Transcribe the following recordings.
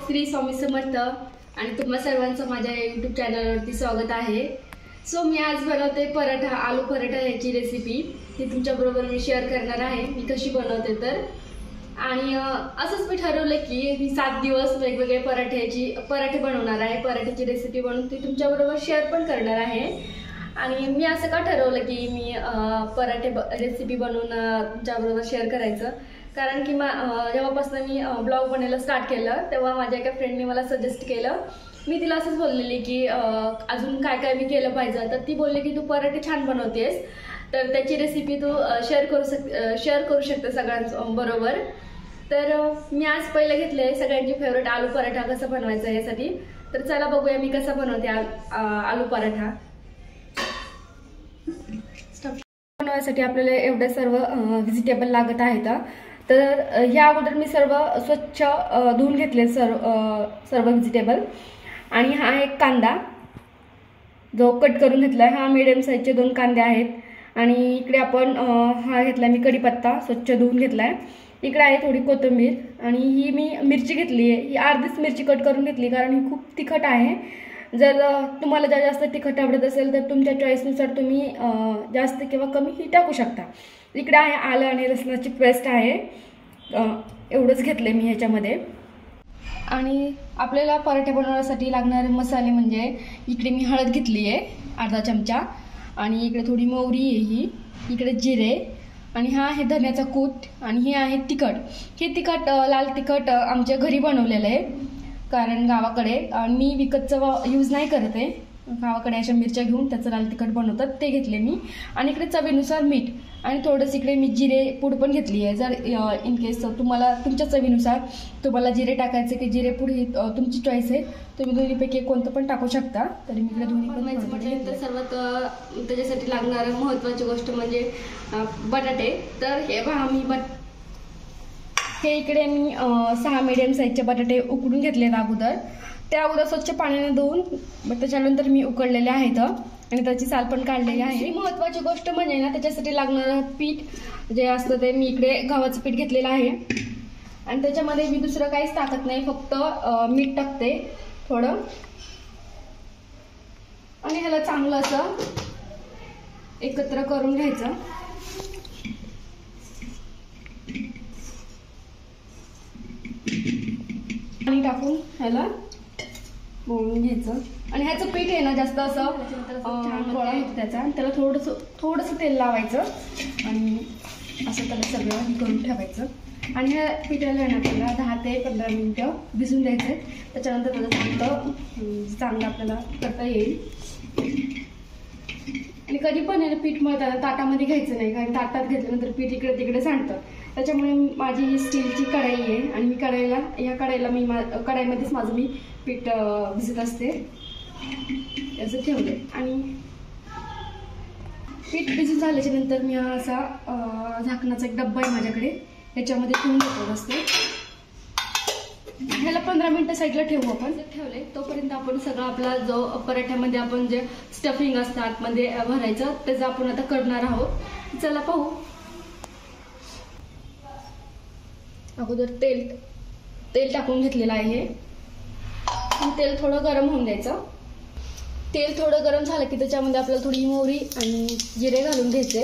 श्री स्वामी समर्थ आणि तुम्हा सर्वांचं माझ्या YouTube चॅनलवरती स्वागत आहे। सो मी आज बनवते पराठा, आलू पराठा याची रेसिपी ती तुमच्याबरोबर मी शेअर करणार आहे। मी कशी बनवते तर आणि असंच मी ठरवलं की मी 7 दिवस वेगवेगळे पराठे बनवणार आहे। पराठ्याची रेसिपी बनवून ती तुमच्याबरोबर शेअर पण करणार आहे। आणि मी असं का ठरवलं की मी पराठे रेसिपी बनवून तुमच्याबरोबर शेअर करायचं, कारण की जेव्हापासून मी ब्लॉग बनायला स्टार्ट केलं तेव्हा माझ्या एका फ्रेंडने मला सजेस्ट केलं। मी तिला असंच बोललेली की अजून काय काय मी केलं पाहिजे, तर ती बोलली की तू पराठे छान बनवतेस तर त्याची रेसिपी तू शेअर करू शकते सगळ्यांबरोबर। तर मी आज पहिले घेतले सगळ्यांची फेवरेट आलू पराठा कसा बनवायचा यासाठी। तर चला बघूया मी कसा बनवते आलू पराठा। बनवण्यासाठी आपल्याला एवढे सर्व व्हेजिटेबल लागत आहेत। तर ह्या अगोदर मी सर्व स्वच्छ धुवून घेतले सर्व व्हेजिटेबल। आणि हा एक कांदा जो कट करून घेतला, हा मीडियम साईजचे 2 कांदे आहेत। आणि इकडे आपण हा घेतला मी कढीपत्ता स्वच्छ धुवून घेतलाय। इकडे आहे थोडी कोथिंबीर आणि ही मी मिरची घेतली आहे, ही अर्धीच मिरची कट करून घेतली कारण ही खूप तिखट आहे। जर तुम्हाला जास्त तिखट आवडत असेल तर तुमच्या चॉईसनुसार तुम्ही जास्त किंवा कमी ही टाकू शकता। इकडे आहे आलं आणि लसणाची पेस्ट आहे, एवढंच घेतले मी ह्याच्यामध्ये। आणि आपल्याला पराठे बनवण्यासाठी लागणारे मसाले म्हणजे इकडे मी हळद घेतली आहे अर्धा चमचा, आणि इकडे थोडी मोहरी आहे, ही इकडे जिरे, आणि हा आहे धन्याचा कूट, आणि हे आहे तिखट। हे तिखट लाल तिखट आमच्या घरी बनवलेलं आहे, कारण गावाकडे मी विकतचं यूज नाही करत आहे। गावाकडे अशा मिरच्या घेऊन त्याचं लाल तिखट बनवतात, ते घेतले मी। आणि इकडे चवीनुसार मीठ आणि थोडंसं इकडे मी जिरे पूड पण घेतली आहे। जर इन केस तुम्हाला तुमच्या चवीनुसार तुम्हाला जिरे टाकायचे की जिरे पूड ही तुमची चॉईस आहे, तुम्ही दोन्हीपैकी कोणतं पण टाकू शकता। तरी मी इकडे दोन्ही पण म्हटलं तर सर्वात त्याच्यासाठी लागणारं महत्त्वाची गोष्ट म्हणजे बटाटे। तर हे पहा हे इकडे मी 6 मीडियम साईजचे बटाटे उकडून घेतलेत अगोदर। त्या अगोदर स्वच्छ पाण्याने धुवून त्याच्यानंतर मी उकडलेले आहेत आणि त्याची साल पण काढलेली आहे। महत्त्वाची गोष्ट म्हणजे ना, त्याच्यासाठी लागणारं पीठ जे असतं ते मी इकडे गव्हाचं पीठ घेतलेलं आहे। आणि त्याच्यामध्ये मी दुसरं काहीच टाकत नाही, फक्त मीठ टाकते थोडं, आणि ह्याला चांगलं असं एकत्र करून घ्यायचं। पाणी टाकून ह्याला मळून घ्यायचं। आणि ह्याचं पीठ आहे ना जास्त असं गोळा होतं त्याचा, आणि त्याला थोडंसं तेल लावायचं आणि असं त्याला सगळं हे करून ठेवायचं। आणि ह्या पिठाला आहे ना आपल्याला 10 ते 15 मिनिटं भिजून द्यायचं, त्याच्यानंतर त्याचं चांगलं आपल्याला करता येईल। आणि कधी पण आहे ना पीठ मळताना ताटामध्ये घ्यायचं नाही, कारण ताटात घेतल्यानंतर पीठ इकडे तिकडे सांडतं। त्याच्यामुळे माझी ही स्टीलची कढाई आहे आणि मी कढाईमध्येच माझं मी पीठ भिजत असते, असं ठेवले। आणि पीठ भिजून झाल्याच्या नंतर मी असा झाकणाचा एक डब्बा आहे माझ्याकडे, याच्यामध्ये ठेवून देतो असते। ह्याला 15 मिनिटं साईडला ठेवू आपण। ठेवले तोपर्यंत आपण सगळं आपला जो पराठ्यामध्ये आपण जे स्टफिंग असतं आतमध्ये भरायचं त्याचं आपण आता करणार आहोत। चला पाहू। अगोदर तेल टाकून घेतलेलं आहे, तेल थोडं गरम होऊन द्यायचं। तेल थोडं गरम झालं की त्याच्यामध्ये आपल्याला थोडी मोहरी आणि जिरे घालून घ्यायचे,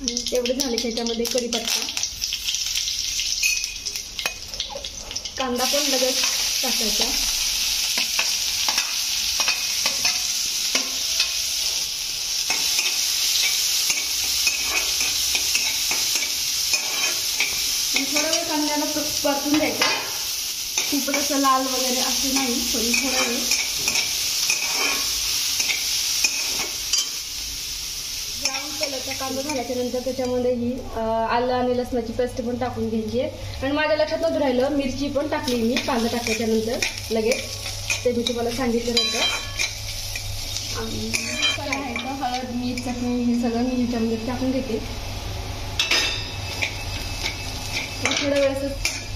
आणि तेवढे झाले की त्याच्यामध्ये कढीपत्ता, कांदा पण लगेच टाकायचा, थोडा वेळ कांद्याला परतून द्यायचं, खूपच असं लाल वगैरे असं नाही, थोडा वेळ। ब्राऊन कलरचा कांदा झाल्याच्या नंतर त्याच्यामध्ये ही आलं आणि लसणाची पेस्ट पण टाकून घ्यायची आहे। आणि माझ्या लक्षात नव्हतं राहिलं, मिरची पण टाकली मी कांदा टाकल्याच्या नंतर लगेच, ते मी तुम्हाला सांगितलं नव्हतं। आणि काय आहे का हळद मीठ चटणी हे सगळं मी ह्याच्यामध्ये टाकून घेते। थोडा वेळ असं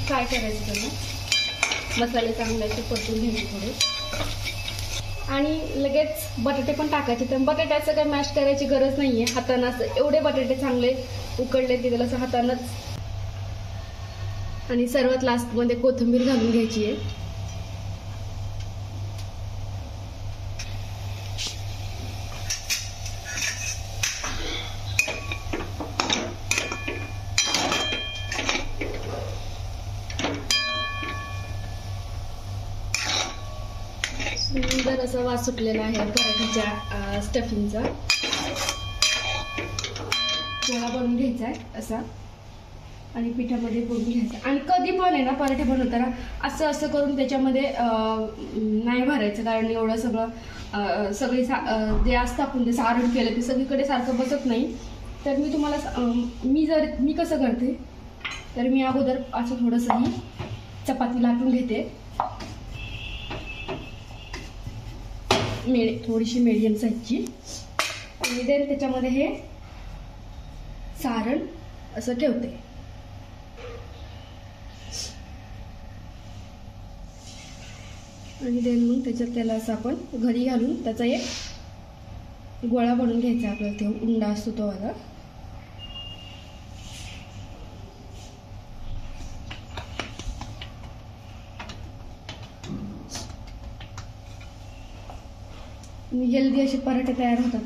फ्राय करायचं, त्यांना मसाले चांगले असे परतून घ्यायचे थोडे, आणि लगेच बटाटे पण टाकायचे। तर बटाट्याचं काही मॅश करायची गरज नाहीये, हाताने असं एवढे बटाटे चांगले उकडले की त्याला असं हातानंच आणि सर्वात लास्टमध्ये कोथिंबीर घालून घ्यायची आहे. सुंदर असा वास सुटलेला आहे पराठ्याच्या स्टफिंगचा. गोळा बनवून घ्यायचा आहे असा आणि पिठामध्ये बुडवून घ्यायचं. आणि कधी पण आहे ना पराठे बनवताना असं असं करून त्याच्यामध्ये नाही भरायचं, कारण एवढं सगळं सगळे जे असतं आपण जे सारण केलं ते सगळीकडे सारखं बसत नाही. तर मी तुम्हाला मी कसं करते तर मी अगोदर असं थोडंसं ही चपाती लाटून घेते, थोडीशी मीडियम साईजची, आणि देन त्याच्यामध्ये हे सारण असं ठेवते. आणि देन मग त्याच्यात त्याला असं आपण घडी घालून त्याचा एक गोळा बनवून घ्यायचा. आपल्याला ते उंडा असतो तो वाला. हेल्दी असे पराठे तयार होतात.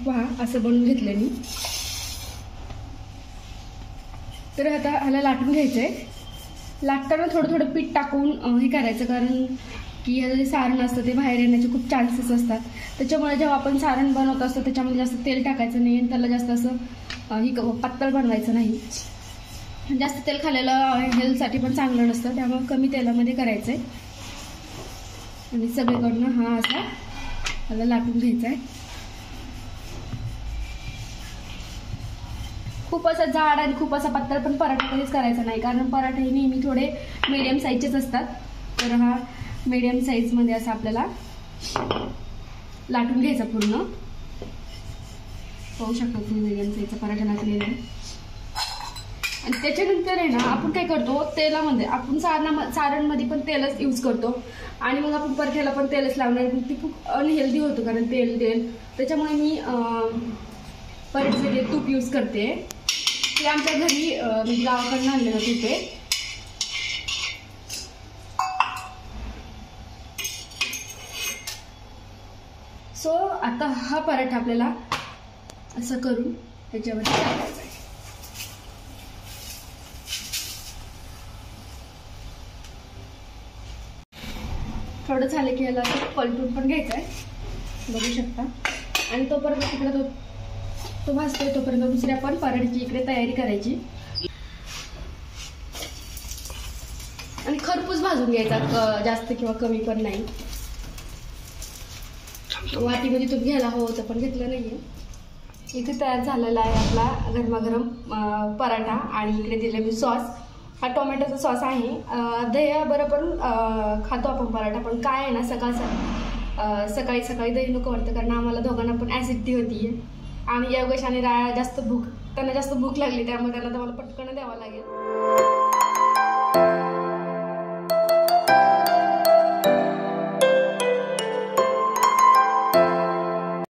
पहा असं बनवून घेतले मी. तर आता ह्याला लाटून घ्यायचं आहे. लाटताना थोडं थोडं पीठ टाकून हे करायचं, कारण की ह्याचं जे सारण असतं ते बाहेर येण्याचे खूप चान्सेस असतात. त्याच्यामुळे जेव्हा आपण सारण बनवत असतो त्याच्यामध्ये जास्त तेल टाकायचं नाही आणि त्याला जास्त असं पातळ बनवायचं नाही. जास्त तेल खाल्लेलं हेल्थसाठी पण चांगलं नसतं, त्यामुळे कमी तेलामध्ये करायचं आहे. आणि सगळीकडनं हा असा ह्याला लाटून घ्यायचा आहे. खूप असा जाड आणि खूप असा पातळ पण पराठा कधीच करायचा नाही, कारण पराठे हे नेहमी थोडे मीडियम साईजचेच असतात. तर हा मीडियम साईजमध्ये असा आपल्याला लाटून घ्यायचा पूर्ण. पाहू शकता तुम्ही मीडियम साईजचा पराठा लाटलेला आहे. आणि त्याच्यानंतर आहे ना आपण काय करतो, तेलामध्ये आपण सारणमध्ये पण तेलच यूज करतो आणि मग आपण पराठ्याला पण तेलच लावणार. ती खूप अनहेल्दी होतं, कारण तेल त्याच्यामुळे मी पराठ्यासाठी तूप यूज करते. ते आमच्या घरी म्हणजे गावाकडून आणलेलं तूप आहे. सो आता हा पराठा आपल्याला असं करून त्याच्यावरती टाकायचा आहे. थोडं झालं की याला असं पलटून पण घ्यायचं आहे, बघू शकता. आणि तोपर्यंत तिकडे तो भाजतोय तोपर्यंत दुसरी आपण पराठ्याची इकडे तयारी करायची. आणि खरपूस भाजून घ्यायचा, जास्त किंवा कमी पण नाही. वाटीमध्ये तूप घ्यायला हवं होतं पण घेतलं नाहीये. इथे तयार झालेला आहे आपला गरमागरम पराठा. आणि इकडे दिले मी सॉस. हा टोमॅटोचा सॉस आहे. दह्याबरोबर खातो आपण पराठा, पण काय आहे ना सकाळी सकाळी दही नको वाटतं, कारण आम्हाला दोघांना पण ॲसिडिटी होती आणि योगेश आणि राया त्यांना जास्त भूक लागली, त्यामुळे त्यांना तर मला पटकन द्यावं लागेल.